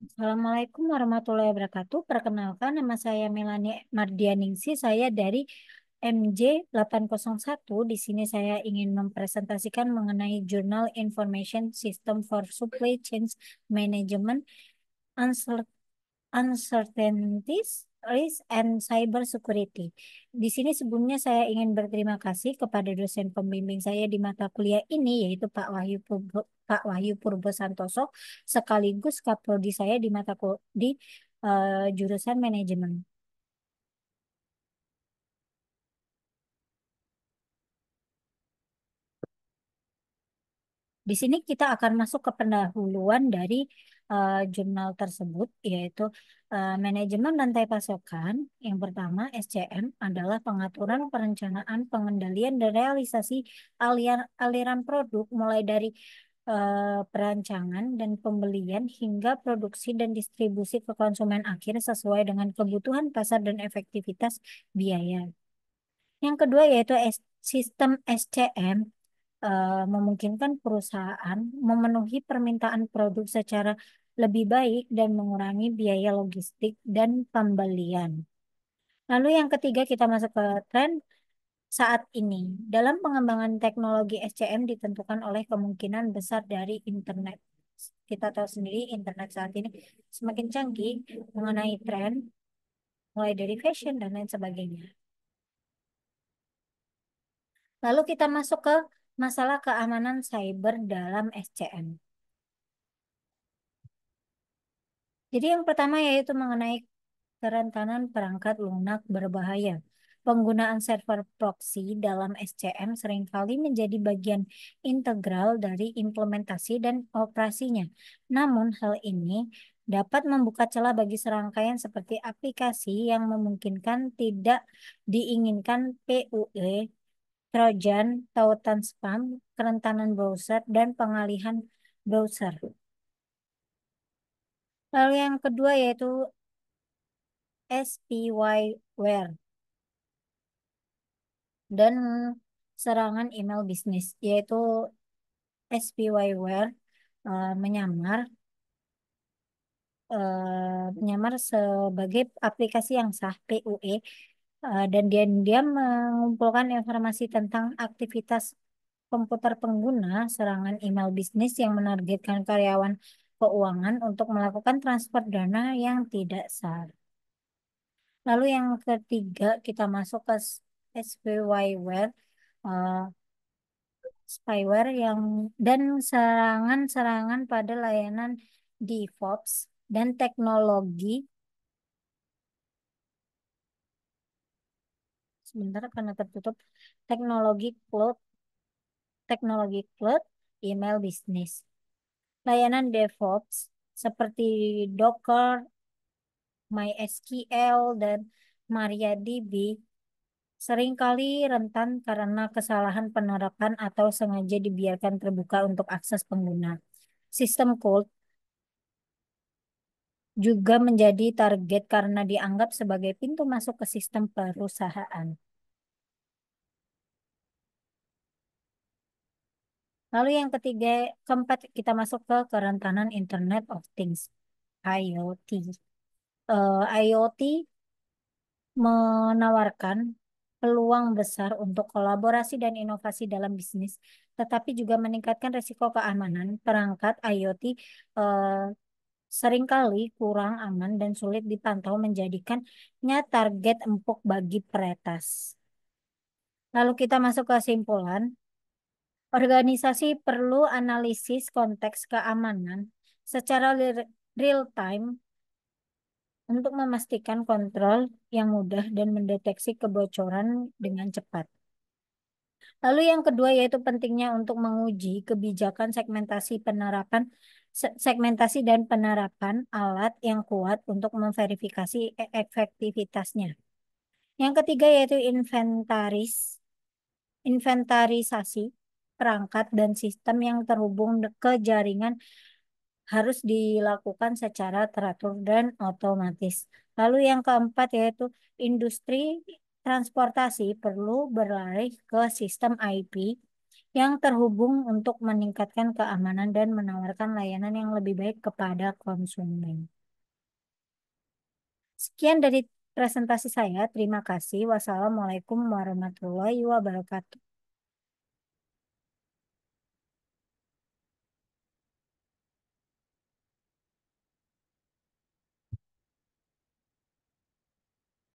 Assalamualaikum warahmatullahi wabarakatuh. Perkenalkan, nama saya Melanie Mardianingsi. Saya dari MJ801. Di sini saya ingin mempresentasikan mengenai Journal Information System for Supply Chain Management, Uncertainties, Risk, and Cyber Security. Di sini sebelumnya saya ingin berterima kasih kepada dosen pembimbing saya di mata kuliah ini, yaitu Pak Wahyu Purbo Santoso, sekaligus kaprodi saya di jurusan manajemen. Di sini kita akan masuk ke pendahuluan dari jurnal tersebut, yaitu manajemen rantai pasokan. Yang pertama, SCM adalah pengaturan, perencanaan, pengendalian, dan realisasi aliran produk mulai dari perancangan dan pembelian hingga produksi dan distribusi ke konsumen akhir sesuai dengan kebutuhan pasar dan efektivitas biaya. Yang kedua yaitu sistem SCM memungkinkan perusahaan memenuhi permintaan produk secara lebih baik dan mengurangi biaya logistik dan pembelian. Lalu yang ketiga kita masuk ke tren saat ini. Dalam pengembangan teknologi SCM ditentukan oleh kemungkinan besar dari internet. Kita tahu sendiri internet saat ini semakin canggih mengenai tren, mulai dari fashion dan lain sebagainya. Lalu kita masuk ke masalah keamanan cyber dalam SCM. Jadi yang pertama yaitu mengenai kerentanan perangkat lunak berbahaya. Penggunaan server proxy dalam SCM seringkali menjadi bagian integral dari implementasi dan operasinya. Namun hal ini dapat membuka celah bagi serangkaian seperti aplikasi yang memungkinkan tidak diinginkan PUE, Trojan, tautan spam, kerentanan browser, dan pengalihan browser. Lalu yang kedua yaitu spyware dan serangan email bisnis, yaitu spyware menyamar menyamar sebagai aplikasi yang sah PUE, dan dia mengumpulkan informasi tentang aktivitas komputer pengguna. Serangan email bisnis yang menargetkan karyawan keuangan untuk melakukan transfer dana yang tidak sah. Lalu yang ketiga kita masuk ke spyware, eh, spyware yang dan serangan-serangan pada layanan DevOps dan sebentar karena tertutup, teknologi cloud, email bisnis. Layanan DevOps seperti Docker, MySQL, dan MariaDB seringkali rentan karena kesalahan penerapan atau sengaja dibiarkan terbuka untuk akses pengguna. Sistem cold juga menjadi target karena dianggap sebagai pintu masuk ke sistem perusahaan. Lalu yang ketiga, keempat kita masuk ke kerentanan Internet of Things, IoT. IoT menawarkan peluang besar untuk kolaborasi dan inovasi dalam bisnis, tetapi juga meningkatkan risiko keamanan. Perangkat IoT eh, seringkali kurang aman dan sulit dipantau, menjadikannya target empuk bagi peretas. Lalu kita masuk ke kesimpulan. Organisasi perlu analisis konteks keamanan secara real time untuk memastikan kontrol yang mudah dan mendeteksi kebocoran dengan cepat. Lalu yang kedua yaitu pentingnya untuk menguji kebijakan segmentasi dan penerapan alat yang kuat untuk memverifikasi efektivitasnya. Yang ketiga yaitu inventarisasi perangkat dan sistem yang terhubung ke jaringan harus dilakukan secara teratur dan otomatis. Lalu yang keempat yaitu industri transportasi perlu beralih ke sistem IP yang terhubung untuk meningkatkan keamanan dan menawarkan layanan yang lebih baik kepada konsumen. Sekian dari presentasi saya. Terima kasih. Wassalamualaikum warahmatullahi wabarakatuh.